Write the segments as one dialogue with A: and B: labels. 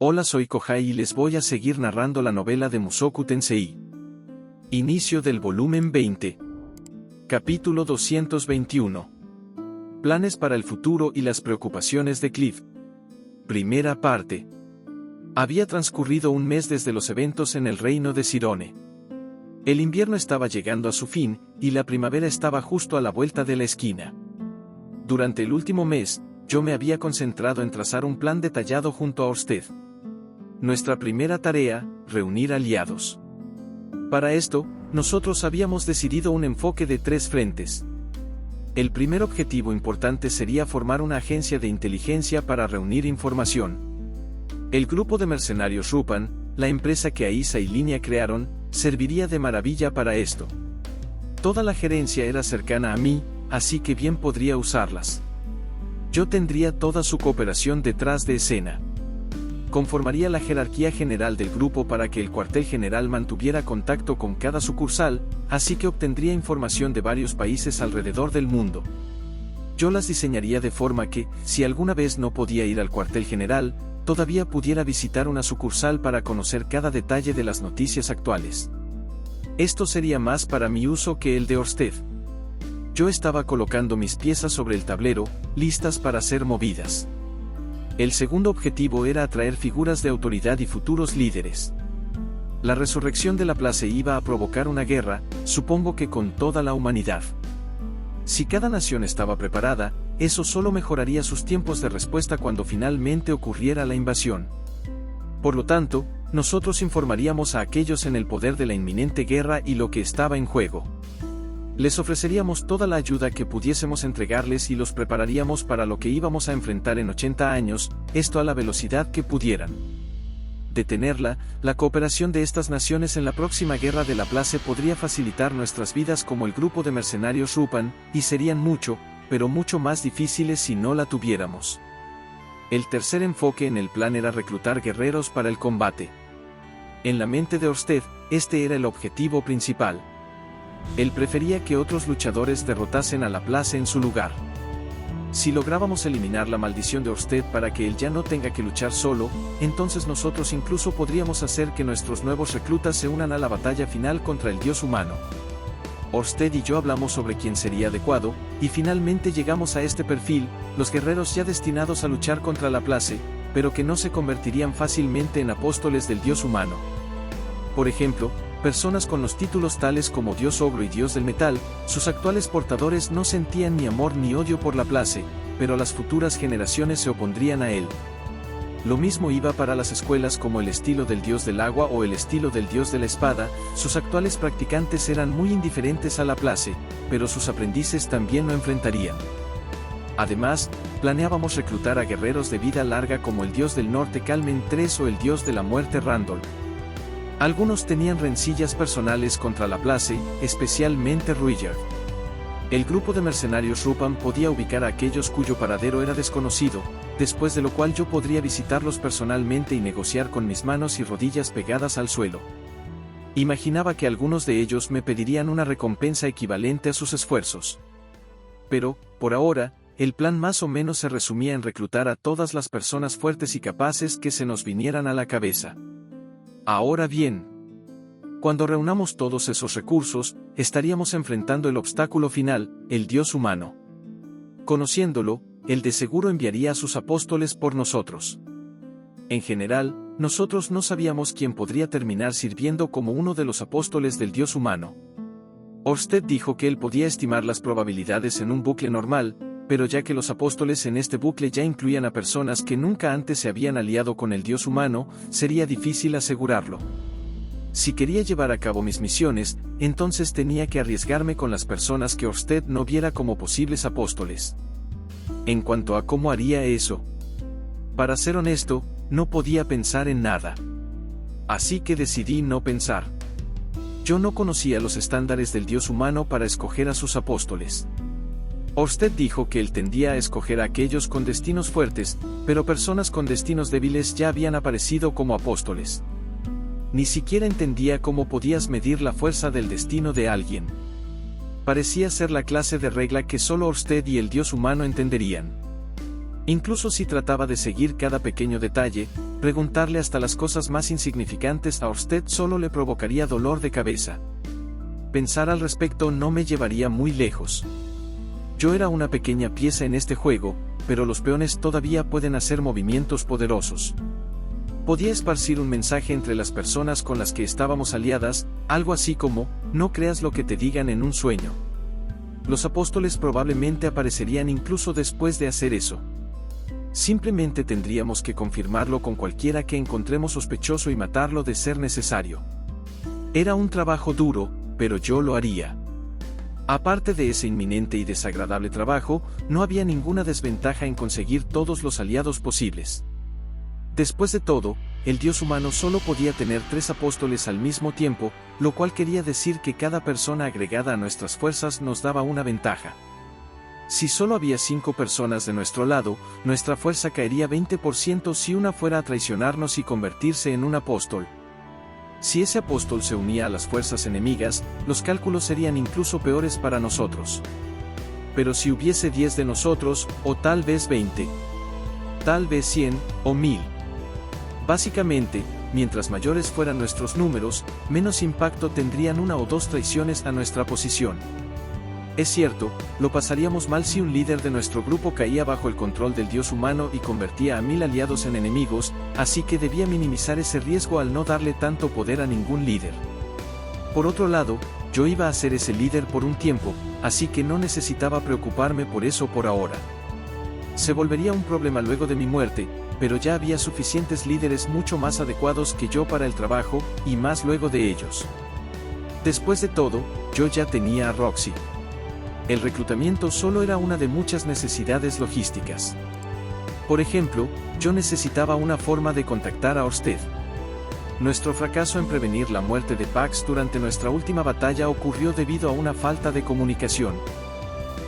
A: Hola, soy Kohai y les voy a seguir narrando la novela de Mushoku Tensei. Inicio del volumen 20. Capítulo 221. Planes para el futuro y las preocupaciones de Cliff. Primera parte. Había transcurrido un mes desde los eventos en el reino de Sirone. El invierno estaba llegando a su fin, y la primavera estaba justo a la vuelta de la esquina. Durante el último mes, yo me había concentrado en trazar un plan detallado junto a Orsted. Nuestra primera tarea, reunir aliados. Para esto, nosotros habíamos decidido un enfoque de 3 frentes. El primer objetivo importante sería formar una agencia de inteligencia para reunir información. El grupo de mercenarios Rupan, la empresa que Aisa y Linia crearon, serviría de maravilla para esto. Toda la gerencia era cercana a mí, así que bien podría usarlas. Yo tendría toda su cooperación detrás de escena. Conformaría la jerarquía general del grupo para que el cuartel general mantuviera contacto con cada sucursal, así que obtendría información de varios países alrededor del mundo. Yo las diseñaría de forma que, si alguna vez no podía ir al cuartel general, todavía pudiera visitar una sucursal para conocer cada detalle de las noticias actuales. Esto sería más para mi uso que el de Orsted. Yo estaba colocando mis piezas sobre el tablero, listas para ser movidas. El segundo objetivo era atraer figuras de autoridad y futuros líderes. La resurrección de la Place iba a provocar una guerra, supongo que con toda la humanidad. Si cada nación estaba preparada, eso solo mejoraría sus tiempos de respuesta cuando finalmente ocurriera la invasión. Por lo tanto, nosotros informaríamos a aquellos en el poder de la inminente guerra y lo que estaba en juego. Les ofreceríamos toda la ayuda que pudiésemos entregarles y los prepararíamos para lo que íbamos a enfrentar en 80 años, esto a la velocidad que pudieran. Detenerla, la cooperación de estas naciones en la próxima guerra de la Place podría facilitar nuestras vidas como el grupo de mercenarios Rupan, y serían mucho, pero mucho más difíciles si no la tuviéramos. El tercer enfoque en el plan era reclutar guerreros para el combate. En la mente de Orsted, este era el objetivo principal. Él prefería que otros luchadores derrotasen a la Place en su lugar. Si lográbamos eliminar la maldición de Orsted para que él ya no tenga que luchar solo, entonces nosotros incluso podríamos hacer que nuestros nuevos reclutas se unan a la batalla final contra el dios humano. Orsted y yo hablamos sobre quién sería adecuado, y finalmente llegamos a este perfil, los guerreros ya destinados a luchar contra la Place, pero que no se convertirían fácilmente en apóstoles del dios humano. Por ejemplo, personas con los títulos tales como Dios Ogro y Dios del Metal, sus actuales portadores no sentían ni amor ni odio por la Place, pero las futuras generaciones se opondrían a él. Lo mismo iba para las escuelas como el estilo del Dios del Agua o el estilo del Dios de la Espada, sus actuales practicantes eran muy indiferentes a la Place, pero sus aprendices también lo enfrentarían. Además, planeábamos reclutar a guerreros de vida larga como el Dios del Norte Kalmen III o el Dios de la Muerte Randall. Algunos tenían rencillas personales contra la Place, especialmente Ruijerd. El grupo de mercenarios Rupan podía ubicar a aquellos cuyo paradero era desconocido, después de lo cual yo podría visitarlos personalmente y negociar con mis manos y rodillas pegadas al suelo. Imaginaba que algunos de ellos me pedirían una recompensa equivalente a sus esfuerzos. Pero, por ahora, el plan más o menos se resumía en reclutar a todas las personas fuertes y capaces que se nos vinieran a la cabeza. Ahora bien, cuando reunamos todos esos recursos, estaríamos enfrentando el obstáculo final, el dios humano. Conociéndolo, él de seguro enviaría a sus apóstoles por nosotros. En general, nosotros no sabíamos quién podría terminar sirviendo como uno de los apóstoles del dios humano. Orsted dijo que él podía estimar las probabilidades en un bucle normal, pero ya que los apóstoles en este bucle ya incluían a personas que nunca antes se habían aliado con el dios humano, sería difícil asegurarlo. Si quería llevar a cabo mis misiones, entonces tenía que arriesgarme con las personas que Orsted no viera como posibles apóstoles. En cuanto a cómo haría eso, para ser honesto, no podía pensar en nada. Así que decidí no pensar. Yo no conocía los estándares del dios humano para escoger a sus apóstoles. Orsted dijo que él tendía a escoger a aquellos con destinos fuertes, pero personas con destinos débiles ya habían aparecido como apóstoles. Ni siquiera entendía cómo podías medir la fuerza del destino de alguien. Parecía ser la clase de regla que solo Orsted y el dios humano entenderían. Incluso si trataba de seguir cada pequeño detalle, preguntarle hasta las cosas más insignificantes a Orsted solo le provocaría dolor de cabeza. Pensar al respecto no me llevaría muy lejos. Yo era una pequeña pieza en este juego, pero los peones todavía pueden hacer movimientos poderosos. Podía esparcir un mensaje entre las personas con las que estábamos aliadas, algo así como, no creas lo que te digan en un sueño. Los apóstoles probablemente aparecerían incluso después de hacer eso. Simplemente tendríamos que confirmarlo con cualquiera que encontremos sospechoso y matarlo de ser necesario. Era un trabajo duro, pero yo lo haría. Aparte de ese inminente y desagradable trabajo, no había ninguna desventaja en conseguir todos los aliados posibles. Después de todo, el dios humano solo podía tener 3 apóstoles al mismo tiempo, lo cual quería decir que cada persona agregada a nuestras fuerzas nos daba una ventaja. Si solo había 5 personas de nuestro lado, nuestra fuerza caería 20% si una fuera a traicionarnos y convertirse en un apóstol. Si ese apóstol se unía a las fuerzas enemigas, los cálculos serían incluso peores para nosotros. Pero si hubiese 10 de nosotros, o tal vez 20, tal vez 100, o 1000. Básicamente, mientras mayores fueran nuestros números, menos impacto tendrían 1 o 2 traiciones a nuestra posición. Es cierto, lo pasaríamos mal si un líder de nuestro grupo caía bajo el control del dios humano y convertía a 1000 aliados en enemigos, así que debía minimizar ese riesgo al no darle tanto poder a ningún líder. Por otro lado, yo iba a ser ese líder por un tiempo, así que no necesitaba preocuparme por eso por ahora. Se volvería un problema luego de mi muerte, pero ya había suficientes líderes mucho más adecuados que yo para el trabajo, y más luego de ellos. Después de todo, yo ya tenía a Roxy. El reclutamiento solo era una de muchas necesidades logísticas. Por ejemplo, yo necesitaba una forma de contactar a Orsted. Nuestro fracaso en prevenir la muerte de Pax durante nuestra última batalla ocurrió debido a una falta de comunicación.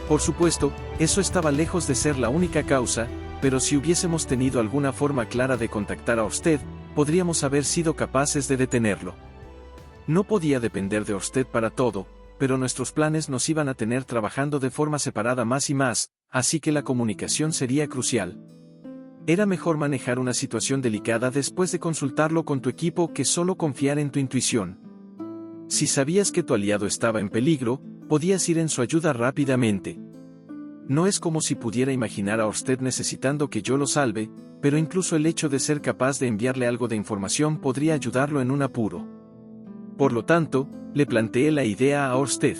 A: Por supuesto, eso estaba lejos de ser la única causa, pero si hubiésemos tenido alguna forma clara de contactar a Orsted, podríamos haber sido capaces de detenerlo. No podía depender de Orsted para todo, pero nuestros planes nos iban a tener trabajando de forma separada más y más, así que la comunicación sería crucial. Era mejor manejar una situación delicada después de consultarlo con tu equipo que solo confiar en tu intuición. Si sabías que tu aliado estaba en peligro, podías ir en su ayuda rápidamente. No es como si pudiera imaginar a Orsted necesitando que yo lo salve, pero incluso el hecho de ser capaz de enviarle algo de información podría ayudarlo en un apuro. Por lo tanto, le planteé la idea a Orsted.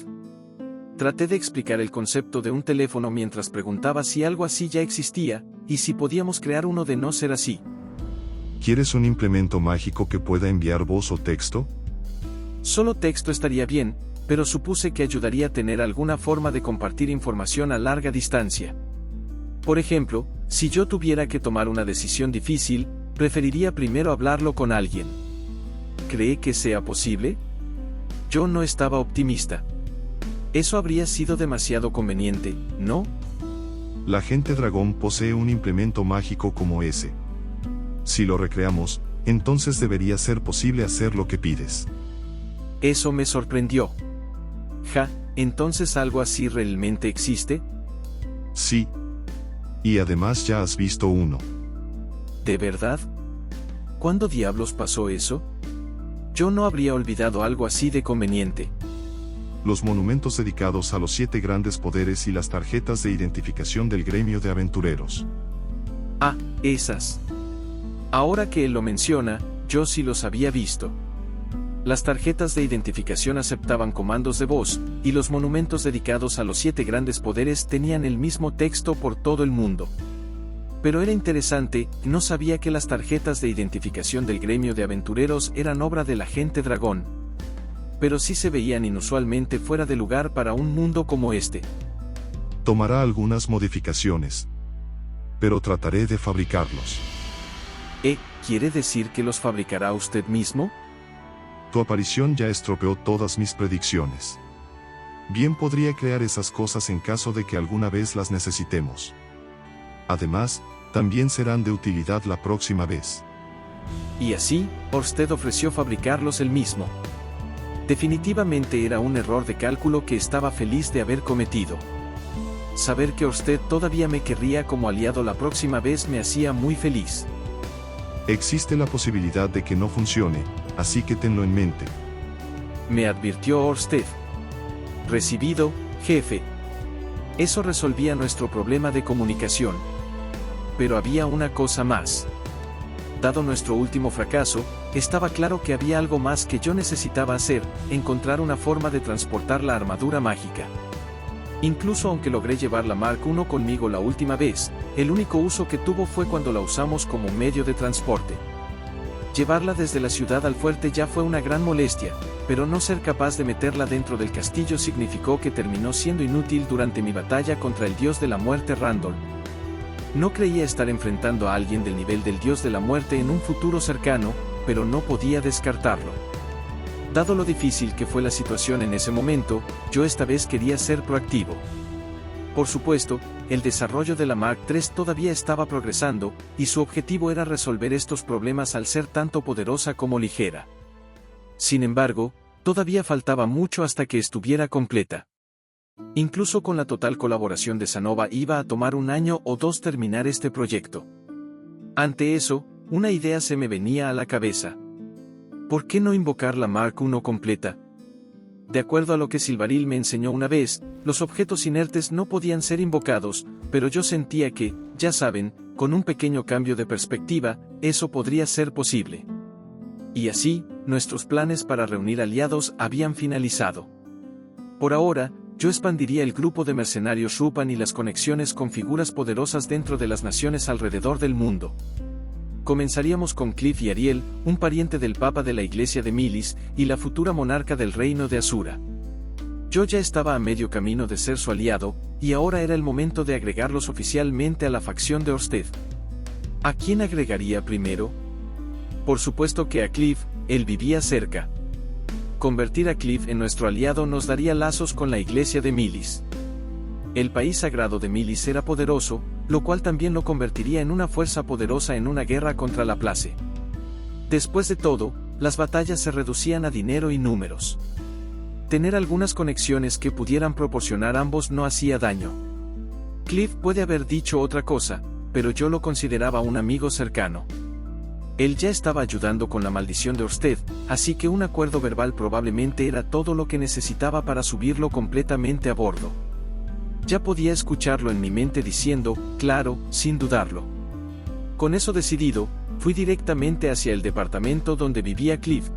A: Traté de explicar el concepto de un teléfono mientras preguntaba si algo así ya existía, y si podíamos crear uno de no ser así.
B: ¿Quieres un implemento mágico que pueda enviar voz o texto?
A: Solo texto estaría bien, pero supuse que ayudaría a tener alguna forma de compartir información a larga distancia. Por ejemplo, si yo tuviera que tomar una decisión difícil, preferiría primero hablarlo con alguien. ¿Cree que sea posible? Yo no estaba optimista. Eso habría sido demasiado conveniente, ¿no?
B: La gente dragón posee un implemento mágico como ese. Si lo recreamos, entonces debería ser posible hacer lo que pides.
A: Eso me sorprendió. ¿Entonces algo así realmente existe?
B: Sí. Y además ya has visto uno.
A: ¿De verdad? ¿Cuándo diablos pasó eso? Yo no habría olvidado algo así de conveniente.
B: Los monumentos dedicados a los 7 grandes poderes y las tarjetas de identificación del gremio de aventureros.
A: Ah, esas. Ahora que él lo menciona, yo sí los había visto. Las tarjetas de identificación aceptaban comandos de voz, y los monumentos dedicados a los 7 grandes poderes tenían el mismo texto por todo el mundo. Pero era interesante, no sabía que las tarjetas de identificación del gremio de aventureros eran obra del agente dragón. Pero sí se veían inusualmente fuera de lugar para un mundo como este.
B: Tomará algunas modificaciones. Pero trataré de fabricarlos.
A: ¿Quiere decir que los fabricará usted mismo?
B: Tu aparición ya estropeó todas mis predicciones. Bien podría crear esas cosas en caso de que alguna vez las necesitemos. Además, también serán de utilidad la próxima vez.
A: Y así, Orsted ofreció fabricarlos él mismo. Definitivamente era un error de cálculo que estaba feliz de haber cometido. saber que Orsted todavía me querría como aliado la próxima vez me hacía muy feliz.
B: Existe la posibilidad de que no funcione, así que tenlo en mente.
A: Me advirtió Orsted. Recibido, jefe. Eso resolvía nuestro problema de comunicación. Pero había una cosa más. Dado nuestro último fracaso, estaba claro que había algo más que yo necesitaba hacer, encontrar una forma de transportar la armadura mágica. Incluso aunque logré llevar la Mark I conmigo la última vez, el único uso que tuvo fue cuando la usamos como medio de transporte. Llevarla desde la ciudad al fuerte ya fue una gran molestia, pero no ser capaz de meterla dentro del castillo significó que terminó siendo inútil durante mi batalla contra el dios de la muerte Randall. No creía estar enfrentando a alguien del nivel del dios de la muerte en un futuro cercano, pero no podía descartarlo. Dado lo difícil que fue la situación en ese momento, yo esta vez quería ser proactivo. Por supuesto, el desarrollo de la Mark III todavía estaba progresando, y su objetivo era resolver estos problemas al ser tanto poderosa como ligera. Sin embargo, todavía faltaba mucho hasta que estuviera completa. Incluso con la total colaboración de Sanova iba a tomar 1 año o 2 terminar este proyecto. Ante eso, una idea se me venía a la cabeza. ¿Por qué no invocar la Mark I completa? De acuerdo a lo que Silvaril me enseñó una vez, los objetos inertes no podían ser invocados, pero yo sentía que, ya saben, con un pequeño cambio de perspectiva, eso podría ser posible. Y así, nuestros planes para reunir aliados habían finalizado. Por ahora, yo expandiría el grupo de mercenarios Rupan y las conexiones con figuras poderosas dentro de las naciones alrededor del mundo. Comenzaríamos con Cliff y Ariel, un pariente del Papa de la Iglesia de Milis, y la futura monarca del reino de Asura. Yo ya estaba a medio camino de ser su aliado, y ahora era el momento de agregarlos oficialmente a la facción de Orsted. ¿A quién agregaría primero? Por supuesto que a Cliff, él vivía cerca. Convertir a Cliff en nuestro aliado nos daría lazos con la Iglesia de Milis. El país sagrado de Milis era poderoso, lo cual también lo convertiría en una fuerza poderosa en una guerra contra la Place. Después de todo, las batallas se reducían a dinero y números. Tener algunas conexiones que pudieran proporcionar ambos no hacía daño. Cliff puede haber dicho otra cosa, pero yo lo consideraba un amigo cercano. Él ya estaba ayudando con la maldición de Orsted, así que un acuerdo verbal probablemente era todo lo que necesitaba para subirlo completamente a bordo. Ya podía escucharlo en mi mente diciendo, claro, sin dudarlo. Con eso decidido, fui directamente hacia el departamento donde vivía Cliff.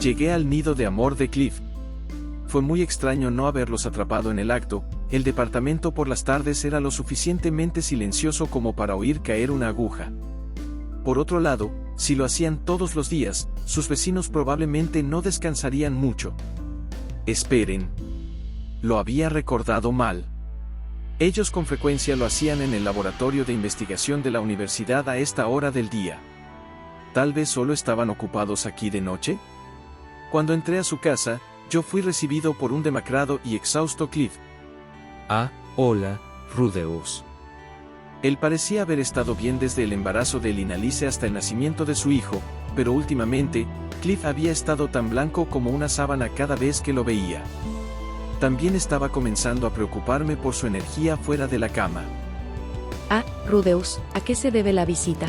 A: Llegué al nido de amor de Cliff. Fue muy extraño no haberlos atrapado en el acto, el departamento por las tardes era lo suficientemente silencioso como para oír caer una aguja. Por otro lado, si lo hacían todos los días, sus vecinos probablemente no descansarían mucho. Esperen. Lo había recordado mal. Ellos con frecuencia lo hacían en el laboratorio de investigación de la universidad a esta hora del día. ¿Tal vez solo estaban ocupados aquí de noche? Cuando entré a su casa, yo fui recibido por un demacrado y exhausto Cliff.
C: Ah, hola, Rudeus.
A: Él parecía haber estado bien desde el embarazo de Elinalice hasta el nacimiento de su hijo, pero últimamente, Cliff había estado tan blanco como una sábana cada vez que lo veía. También estaba comenzando a preocuparme por su energía fuera de la cama.
D: Ah, Rudeus, ¿a qué se debe la visita?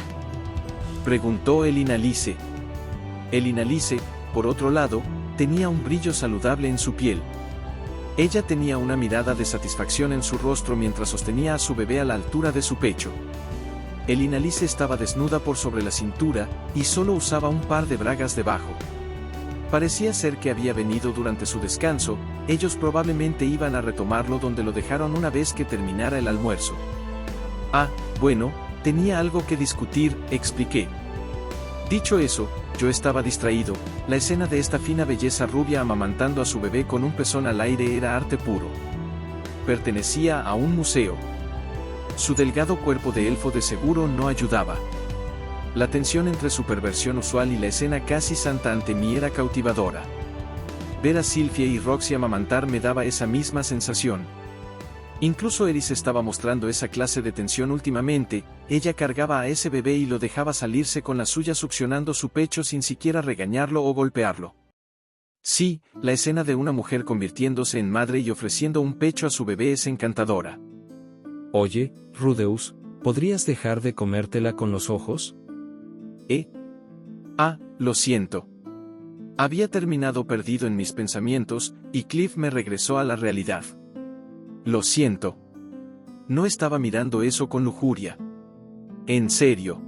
A: Preguntó Elinalice. Elinalice, por otro lado, tenía un brillo saludable en su piel. Ella tenía una mirada de satisfacción en su rostro mientras sostenía a su bebé a la altura de su pecho. Elinalice estaba desnuda por sobre la cintura, y solo usaba un par de bragas debajo. Parecía ser que había venido durante su descanso, ellos probablemente iban a retomarlo donde lo dejaron una vez que terminara el almuerzo. Ah, bueno, tenía algo que discutir, expliqué. Dicho eso, yo estaba distraído, la escena de esta fina belleza rubia amamantando a su bebé con un pezón al aire era arte puro. Pertenecía a un museo. Su delgado cuerpo de elfo de seguro no ayudaba. La tensión entre su perversión usual y la escena casi santa ante mí era cautivadora. Ver a Sylphia y Roxy amamantar me daba esa misma sensación. Incluso Eris estaba mostrando esa clase de tensión últimamente, ella cargaba a ese bebé y lo dejaba salirse con la suya succionando su pecho sin siquiera regañarlo o golpearlo. Sí, la escena de una mujer convirtiéndose en madre y ofreciendo un pecho a su bebé es encantadora.
C: Oye, Rudeus, ¿podrías dejar de comértela con los ojos?
A: Lo siento. Había terminado perdido en mis pensamientos, y Cliff me regresó a la realidad. Lo siento. No estaba mirando eso con lujuria. En serio.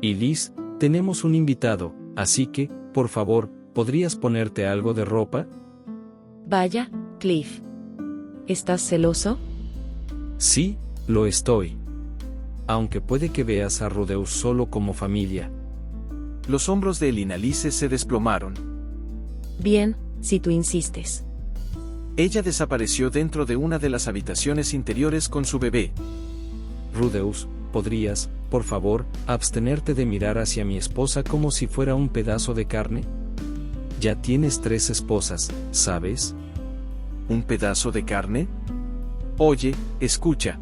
C: Y Liz, tenemos un invitado, así que, por favor, ¿podrías ponerte algo de ropa?
D: Vaya, Cliff. ¿Estás celoso?
C: Sí, lo estoy. Aunque puede que veas a Rudeus solo como familia.
A: Los hombros de Elinalice se desplomaron.
D: Bien, si tú insistes.
A: Ella desapareció dentro de una de las habitaciones interiores con su bebé.
C: Rudeus, ¿podrías, por favor, abstenerte de mirar hacia mi esposa como si fuera un pedazo de carne? Ya tienes 3 esposas, ¿sabes?
A: ¿Un pedazo de carne? Oye, escucha.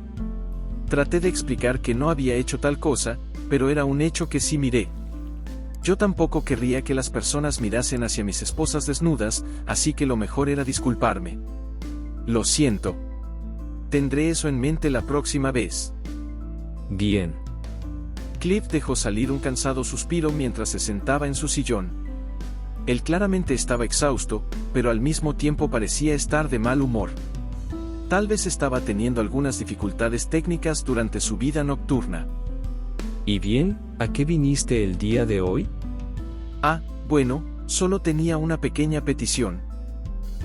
A: Traté de explicar que no había hecho tal cosa, pero era un hecho que sí miré. Yo tampoco querría que las personas mirasen hacia mis esposas desnudas, así que lo mejor era disculparme. Lo siento. Tendré eso en mente la próxima vez.
C: Bien.
A: Cliff dejó salir un cansado suspiro mientras se sentaba en su sillón. Él claramente estaba exhausto, pero al mismo tiempo parecía estar de mal humor. Tal vez estaba teniendo algunas dificultades técnicas durante su vida nocturna.
C: ¿Y bien, a qué viniste el día de hoy?
A: Bueno, solo tenía una pequeña petición.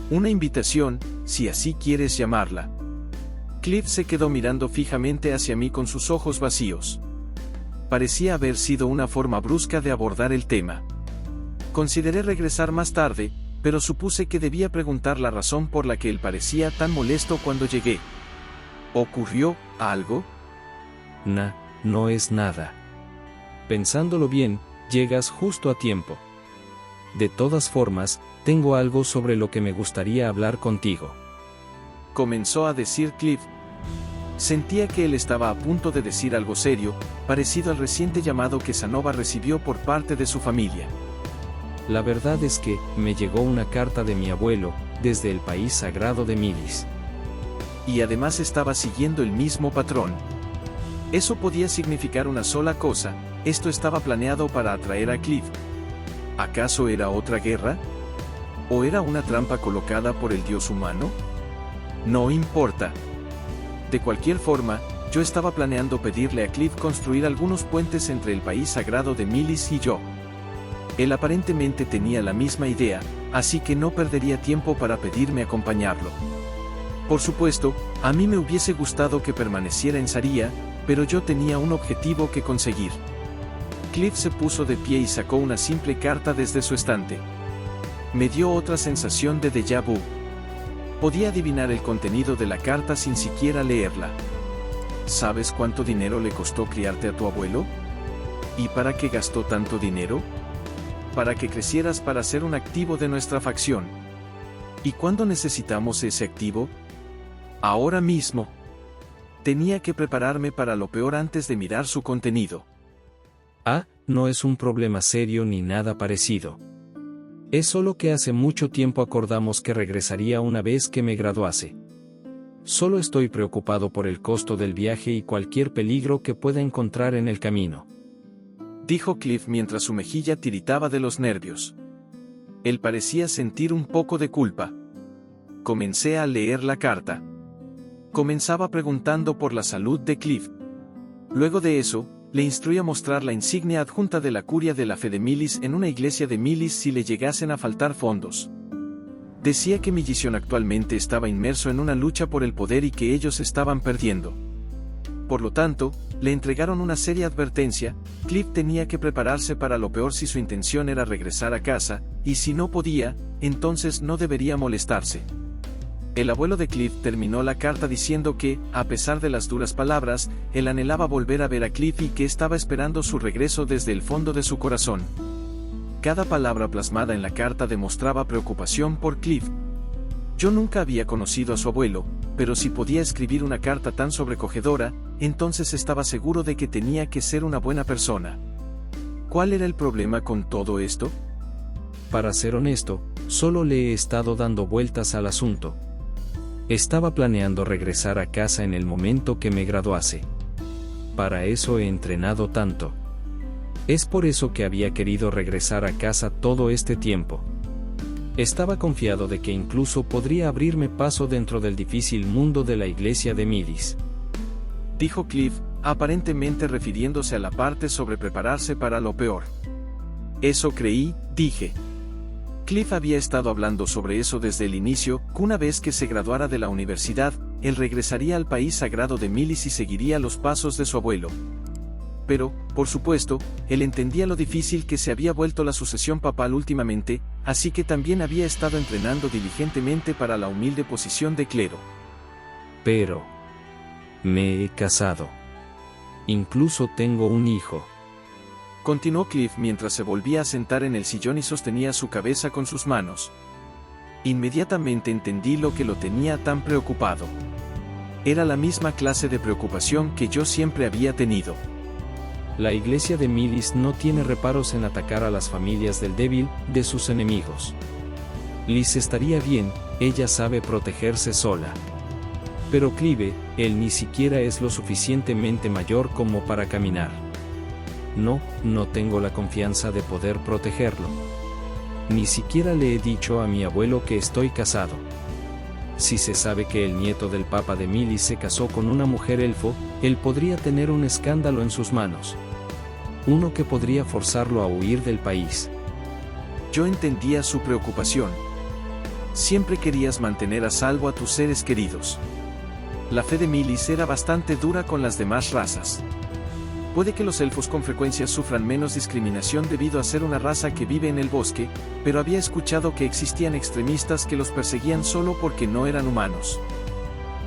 A: Una invitación, si así quieres llamarla. Cliff se quedó mirando fijamente hacia mí con sus ojos vacíos. Parecía haber sido una forma brusca de abordar el tema. Consideré regresar más tarde, pero supuse que debía preguntar la razón por la que él parecía tan molesto cuando llegué. ¿Ocurrió algo?
C: No es nada. Pensándolo bien, llegas justo a tiempo. De todas formas, tengo algo sobre lo que me gustaría hablar contigo.
A: Comenzó a decir Cliff. Sentía que él estaba a punto de decir algo serio, parecido al reciente llamado que Sanova recibió por parte de su familia.
C: La verdad es que, me llegó una carta de mi abuelo, desde el país sagrado de Milis.
A: Y además estaba siguiendo el mismo patrón. Eso podía significar una sola cosa, esto estaba planeado para atraer a Cliff. ¿Acaso era otra guerra? ¿O era una trampa colocada por el dios humano? No importa. De cualquier forma, yo estaba planeando pedirle a Cliff construir algunos puentes entre el país sagrado de Milis y yo. Él aparentemente tenía la misma idea, así que no perdería tiempo para pedirme acompañarlo. Por supuesto, a mí me hubiese gustado que permaneciera en Saria, pero yo tenía un objetivo que conseguir. Cliff se puso de pie y sacó una simple carta desde su estante. Me dio otra sensación de déjà vu. Podía adivinar el contenido de la carta sin siquiera leerla. ¿Sabes cuánto dinero le costó criarte a tu abuelo? ¿Y para qué gastó tanto dinero? Para que crecieras para ser un activo de nuestra facción. ¿Y cuándo necesitamos ese activo? Ahora mismo. Tenía que prepararme para lo peor antes de mirar su contenido.
C: No es un problema serio ni nada parecido. Es solo que hace mucho tiempo acordamos que regresaría una vez que me graduase. Solo estoy preocupado por el costo del viaje y cualquier peligro que pueda encontrar en el camino.
A: Dijo Cliff mientras su mejilla tiritaba de los nervios. Él parecía sentir un poco de culpa. Comencé a leer la carta. Comenzaba preguntando por la salud de Cliff. Luego de eso, le instruí a mostrar la insignia adjunta de la curia de la fe de Milis en una iglesia de Milis si le llegasen a faltar fondos. Decía que Millision actualmente estaba inmerso en una lucha por el poder y que ellos estaban perdiendo. Por lo tanto, le entregaron una seria advertencia. Cliff tenía que prepararse para lo peor si su intención era regresar a casa, y si no podía, entonces no debería molestarse. El abuelo de Cliff terminó la carta diciendo que, a pesar de las duras palabras, él anhelaba volver a ver a Cliff y que estaba esperando su regreso desde el fondo de su corazón. Cada palabra plasmada en la carta demostraba preocupación por Cliff. Yo nunca había conocido a su abuelo, pero si podía escribir una carta tan sobrecogedora, entonces estaba seguro de que tenía que ser una buena persona. ¿Cuál era el problema con todo esto?
C: Para ser honesto, solo le he estado dando vueltas al asunto. Estaba planeando regresar a casa en el momento que me graduase. Para eso he entrenado tanto. Es por eso que había querido regresar a casa todo este tiempo. Estaba confiado de que incluso podría abrirme paso dentro del difícil mundo de la iglesia de Midis.
A: Dijo Cliff, aparentemente refiriéndose a la parte sobre prepararse para lo peor. Eso creí, dije. Cliff había estado hablando sobre eso desde el inicio, que una vez que se graduara de la universidad, él regresaría al país sagrado de Milis y seguiría los pasos de su abuelo. Pero, por supuesto, él entendía lo difícil que se había vuelto la sucesión papal últimamente, así que también había estado entrenando diligentemente para la humilde posición de clero.
C: Pero me he casado. Incluso tengo un hijo.
A: Continuó Cliff mientras se volvía a sentar en el sillón y sostenía su cabeza con sus manos. Inmediatamente entendí lo que lo tenía tan preocupado. Era la misma clase de preocupación que yo siempre había tenido.
C: La iglesia de Milis no tiene reparos en atacar a las familias del débil, de sus enemigos. Liz estaría bien, ella sabe protegerse sola. Pero Clive, él ni siquiera es lo suficientemente mayor como para caminar. No tengo la confianza de poder protegerlo. Ni siquiera le he dicho a mi abuelo que estoy casado. Si se sabe que el nieto del papa de Milis se casó con una mujer elfo, él podría tener un escándalo en sus manos. Uno que podría forzarlo a huir del país.
A: Yo entendía su preocupación. Siempre querías mantener a salvo a tus seres queridos. La fe de Milis era bastante dura con las demás razas. Puede que los elfos con frecuencia sufran menos discriminación debido a ser una raza que vive en el bosque, pero había escuchado que existían extremistas que los perseguían solo porque no eran humanos.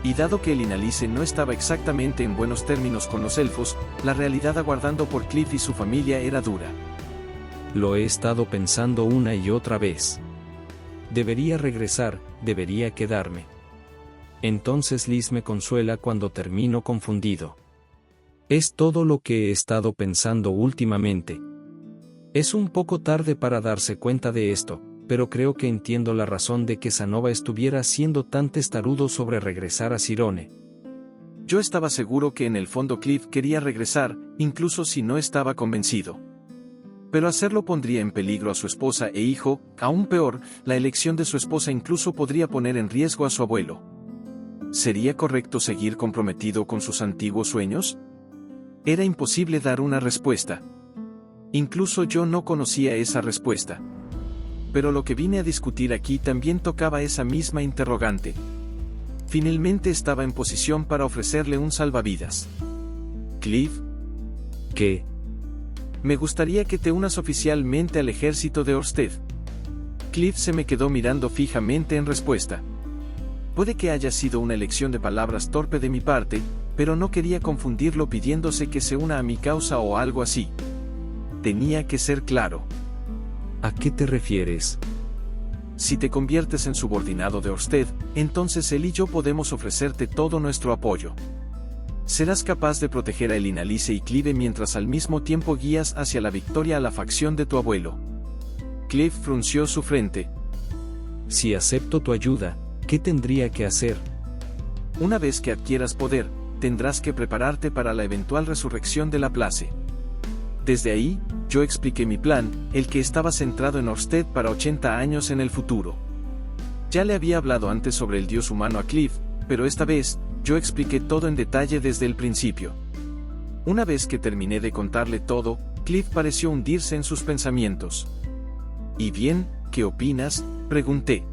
A: Y dado que el Inalice no estaba exactamente en buenos términos con los elfos, la realidad aguardando por Cliff y su familia era dura.
C: Lo he estado pensando una y otra vez. Debería regresar, debería quedarme. Entonces Liz me consuela cuando termino confundido. Es todo lo que he estado pensando últimamente. Es un poco tarde para darse cuenta de esto, pero creo que entiendo la razón de que Sanova estuviera siendo tan testarudo sobre regresar a Cirone.
A: Yo estaba seguro que en el fondo Cliff quería regresar, incluso si no estaba convencido. Pero hacerlo pondría en peligro a su esposa e hijo, aún peor, la elección de su esposa incluso podría poner en riesgo a su abuelo. ¿Sería correcto seguir comprometido con sus antiguos sueños? Era imposible dar una respuesta. Incluso yo no conocía esa respuesta. Pero lo que vine a discutir aquí también tocaba esa misma interrogante. Finalmente estaba en posición para ofrecerle un salvavidas. Cliff.
C: ¿Qué?
A: Me gustaría que te unas oficialmente al ejército de Orsted. Cliff se me quedó mirando fijamente en respuesta. Puede que haya sido una elección de palabras torpe de mi parte, pero no quería confundirlo pidiéndose que se una a mi causa o algo así. Tenía que ser claro.
C: ¿A qué te refieres?
A: Si te conviertes en subordinado de Orsted, entonces él y yo podemos ofrecerte todo nuestro apoyo. Serás capaz de proteger a Elinalice y Clive mientras al mismo tiempo guías hacia la victoria a la facción de tu abuelo. Cliff frunció su frente.
C: Si acepto tu ayuda, ¿qué tendría que hacer?
A: Una vez que adquieras poder, tendrás que prepararte para la eventual resurrección de Laplace. Desde ahí, yo expliqué mi plan, el que estaba centrado en Orsted para 80 años en el futuro. Ya le había hablado antes sobre el dios humano a Cliff, pero esta vez, yo expliqué todo en detalle desde el principio. Una vez que terminé de contarle todo, Cliff pareció hundirse en sus pensamientos. ¿Y bien, qué opinas?, pregunté.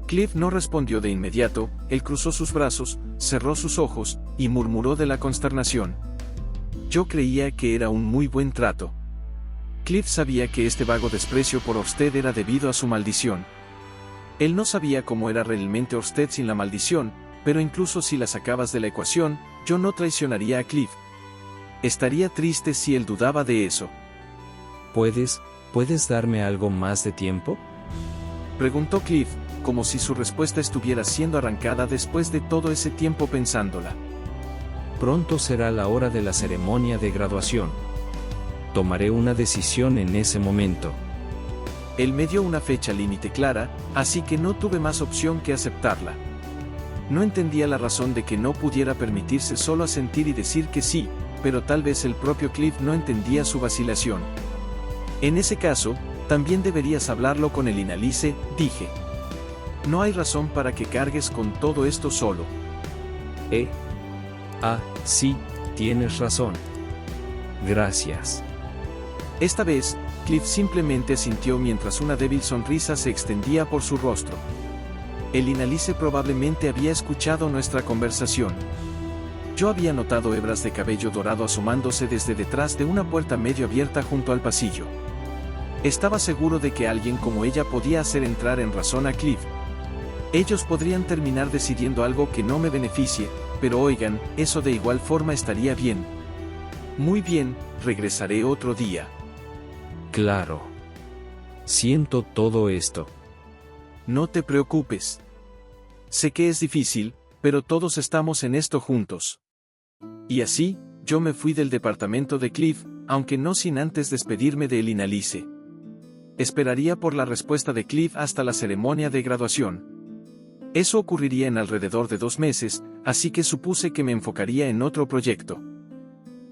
A: Cliff no respondió de inmediato, él cruzó sus brazos, cerró sus ojos, y murmuró de la consternación. Yo creía que era un muy buen trato. Cliff sabía que este vago desprecio por Orsted era debido a su maldición. Él no sabía cómo era realmente Orsted sin la maldición, pero incluso si la sacabas de la ecuación, yo no traicionaría a Cliff. Estaría triste si él dudaba de eso.
C: ¿Puedes darme algo más de tiempo?,
A: preguntó Cliff, como si su respuesta estuviera siendo arrancada después de todo ese tiempo pensándola.
C: Pronto será la hora de la ceremonia de graduación. Tomaré una decisión en ese momento.
A: Él me dio una fecha límite clara, así que no tuve más opción que aceptarla. No entendía la razón de que no pudiera permitirse solo asentir y decir que sí, pero tal vez el propio Cliff no entendía su vacilación. En ese caso, también deberías hablarlo con el Inalice, dije. No hay razón para que cargues con todo esto solo.
C: Sí, tienes razón. Gracias.
A: Esta vez, Cliff simplemente asintió mientras una débil sonrisa se extendía por su rostro. El Inalice probablemente había escuchado nuestra conversación. Yo había notado hebras de cabello dorado asomándose desde detrás de una puerta medio abierta junto al pasillo. Estaba seguro de que alguien como ella podía hacer entrar en razón a Cliff. Ellos podrían terminar decidiendo algo que no me beneficie, pero oigan, eso de igual forma estaría bien. Muy bien, regresaré otro día.
C: Claro. Siento todo esto.
A: No te preocupes. Sé que es difícil, pero todos estamos en esto juntos. Y así, yo me fui del departamento de Cliff, aunque no sin antes despedirme de Inalice. Esperaría por la respuesta de Cliff hasta la ceremonia de graduación. Eso ocurriría en alrededor de 2 meses, así que supuse que me enfocaría en otro proyecto.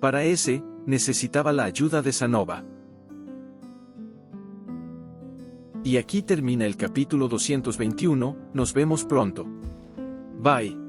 A: Para ese, necesitaba la ayuda de Sanova. Y aquí termina el capítulo 221, nos vemos pronto. Bye.